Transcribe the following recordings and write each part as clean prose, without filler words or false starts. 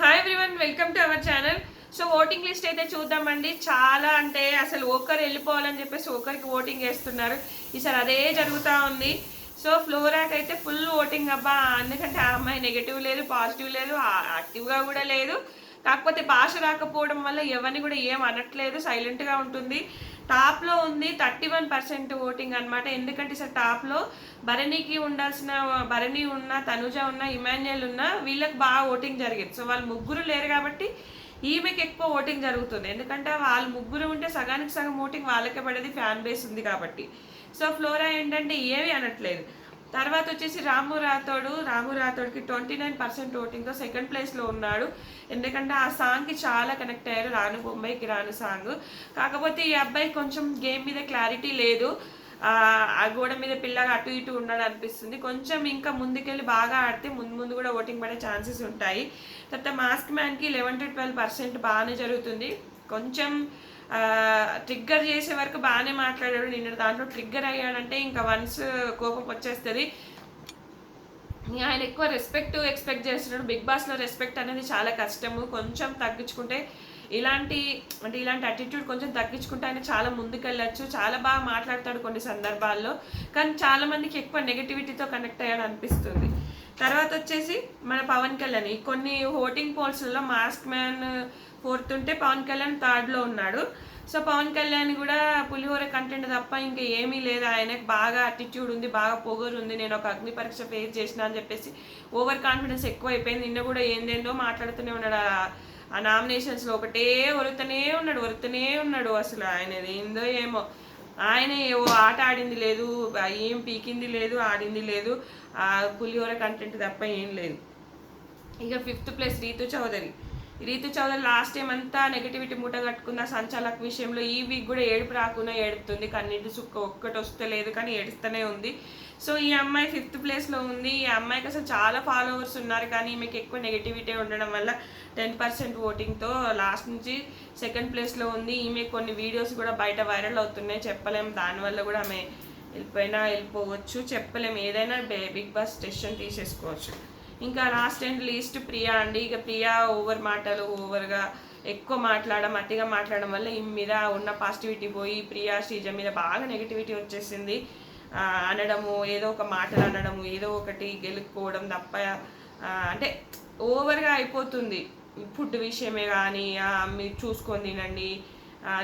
Hi everyone, welcome to our channel. So voting list అయితే చూద్దామండి. చాలా అంటే అసలు ఒకరు వెళ్ళిపోవాలని చెప్పేసి ఒకరికి ఓటింగ్ వేస్తున్నారు. ఈసారి అదే జరుగుతూ ఉంది. సో ఫ్లోరాకి అయితే ఫుల్ ఓటింగ్ అబ్బా, ఎందుకంటే ఆ అమ్మాయి నెగిటివ్ లేదు, పాజిటివ్ లేదు, యాక్టివ్గా కూడా లేదు. కాకపోతే భాష రాకపోవడం వల్ల ఎవరిని కూడా ఏం అనట్లేదు, సైలెంట్గా ఉంటుంది. టాప్లో ఉంది 31% ఓటింగ్ అనమాట. ఎందుకంటే సార్ టాప్లో భరణికి ఉండాల్సిన, భరణి ఉన్న, తనుజ ఉన్న, ఇమాన్యుయల్ ఉన్న, వీళ్ళకి బాగా ఓటింగ్ జరిగింది. సో వాళ్ళు ముగ్గురు లేరు కాబట్టి ఈమెకి ఎక్కువ ఓటింగ్ జరుగుతుంది. ఎందుకంటే వాళ్ళు ముగ్గురు ఉంటే సగానికి సగం ఓటింగ్ వాళ్ళకే పడేది, ఫ్యాన్ బేస్ ఉంది కాబట్టి. సో ఫ్లోరా ఏంటంటే ఏమీ అనట్లేదు. తర్వాత వచ్చేసి రాము రాథోడ్కి 29% ఓటింగ్తో సెకండ్ ప్లేస్లో ఉన్నాడు. ఎందుకంటే ఆ సాంగ్కి చాలా కనెక్ట్ అయ్యారు, రాను బొంబాయికి రాను సాంగ్. కాకపోతే ఈ అబ్బాయి కొంచెం గేమ్ మీద క్లారిటీ లేదు, ఆ గోడ మీద పిల్లగా అటు ఇటు ఉన్నాడు అనిపిస్తుంది. కొంచెం ఇంకా ముందుకెళ్ళి బాగా ఆడితే ముందు కూడా ఓటింగ్ పడే ఛాన్సెస్ ఉంటాయి. తర్వాత మాస్క్ మ్యాన్కి 11 to 12% బాగానే జరుగుతుంది. కొంచెం ట్రిగ్గర్ చేసే వరకు బాగానే మాట్లాడాడు. నిన్న దాంట్లో ట్రిగ్గర్ అయ్యాడంటే ఇంకా వన్స్ కోపం వచ్చేస్తుంది. ఆయన ఎక్కువ రెస్పెక్ట్ ఎక్స్పెక్ట్ చేస్తున్నాడు. బిగ్ బాస్లో రెస్పెక్ట్ అనేది చాలా కష్టము. కొంచెం తగ్గించుకుంటే ఇలాంటి అటిట్యూడ్ కొంచెం తగ్గించుకుంటే ఆయన చాలా ముందుకెళ్ళచ్చు. చాలా బాగా మాట్లాడతాడు కొన్ని సందర్భాల్లో, కానీ చాలా మందికి ఎక్కువ నెగిటివిటీతో కనెక్ట్ అయ్యాడు అనిపిస్తుంది. తర్వాత వచ్చేసి మన పవన్ కళ్యాణ్ కొన్ని ఓటింగ్ పోల్స్లలో మాస్క్ మ్యాన్ 4th ఉంటే పవన్ కళ్యాణ్ 3rd ఉన్నాడు. సో పవన్ కళ్యాణ్ కూడా పులిహోర కంటెంట్ తప్ప ఇంకా ఏమీ లేదు. ఆయనకు బాగా అటిట్యూడ్ ఉంది, బాగా పొగరు ఉంది. నేను ఒక అగ్ని పరీక్ష ఫేస్ చేసిన అని చెప్పేసి ఓవర్ కాన్ఫిడెన్స్ ఎక్కువ అయిపోయింది. నిన్న కూడా ఏందేందో మాట్లాడుతూనే ఉన్నాడు. ఆ నామినేషన్స్లో ఒకటే వరుతూనే ఉన్నాడు. అసలు ఆయనది ఏందో ఏమో, ఆయన ఏవో ఆట ఆడింది లేదు, ఏం పీకింది లేదు, ఆడింది లేదు. ఆ పులిహోర కంటెంట్ తప్ప ఏం లేదు. ఇక 5th place Rithu Chowdary last time అంతా నెగిటివిటీ మూట కట్టుకుంది ఆ సంచాలక్ విషయంలో. ఈ వీక్ కూడా ఏడుపు రాకుండా ఏడుపుతుంది, కన్నింటి సుక్క ఒక్కటి వస్తలేదు కానీ ఏడుస్తూనే ఉంది. సో ఈ అమ్మాయి 5th ప్లేస్లో ఉంది. ఈ అమ్మాయికి అసలు చాలా ఫాలోవర్స్ ఉన్నారు, కానీ ఈమెకి ఎక్కువ నెగిటివిటీ ఉండడం వల్ల 10% ఓటింగ్తో లాస్ట్ నుంచి సెకండ్ ప్లేస్లో ఉంది. ఈమె కొన్ని వీడియోస్ కూడా బయట వైరల్ అవుతున్నాయి, చెప్పలేము. దానివల్ల కూడా ఆమె వెళ్ళిపోవచ్చు, చెప్పలేము. ఏదైనా బిగ్ బాస్ డెసిషన్ తీసేసుకోవచ్చు. ఇంకా లాస్ట్ అండ్ లీస్ట్ ప్రియా అండి. ఇక ప్రియా ఓవర్గా ఎక్కువ అతిగా మాట్లాడడం వల్ల ఈ మీద ఉన్న పాజిటివిటీ పోయి ప్రియా శ్రీజ మీద బాగా నెగిటివిటీ వచ్చేసింది. అనడము, ఏదో ఒక మాటలు అనడము, ఏదో ఒకటి గెలుక్కోవడం తప్ప అంటే ఓవర్గా అయిపోతుంది. ఫుడ్ విషయమే కానీ మీరు చూసుకొని తినండి,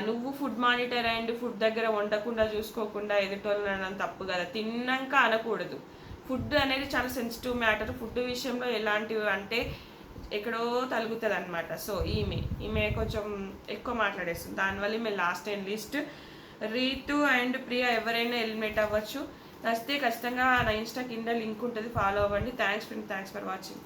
నువ్వు ఫుడ్ మానిటర్ అండ్ ఫుడ్ దగ్గర వండకుండా చూసుకోకుండా ఎదుటోళ్ళు అనడం తప్పు కదా. తిన్నాక అనకూడదు. ఫుడ్ అనేది చాలా సెన్సిటివ్ మ్యాటర్. ఫుడ్ విషయంలో ఎలాంటివి అంటే ఎక్కడో తలుగుతుంది అనమాట. సో ఈమె కొంచెం ఎక్కువ మాట్లాడేస్తుంది, దానివల్ల ఈమె last and least. Rithu and Priya ఎవరైనా ఎలిమినేట్ అవ్వచ్చు. నచ్చితే ఖచ్చితంగా నా ఇన్స్టా కింద లింక్ ఉంటుంది, ఫాలో అవ్వండి. Thanks for watching.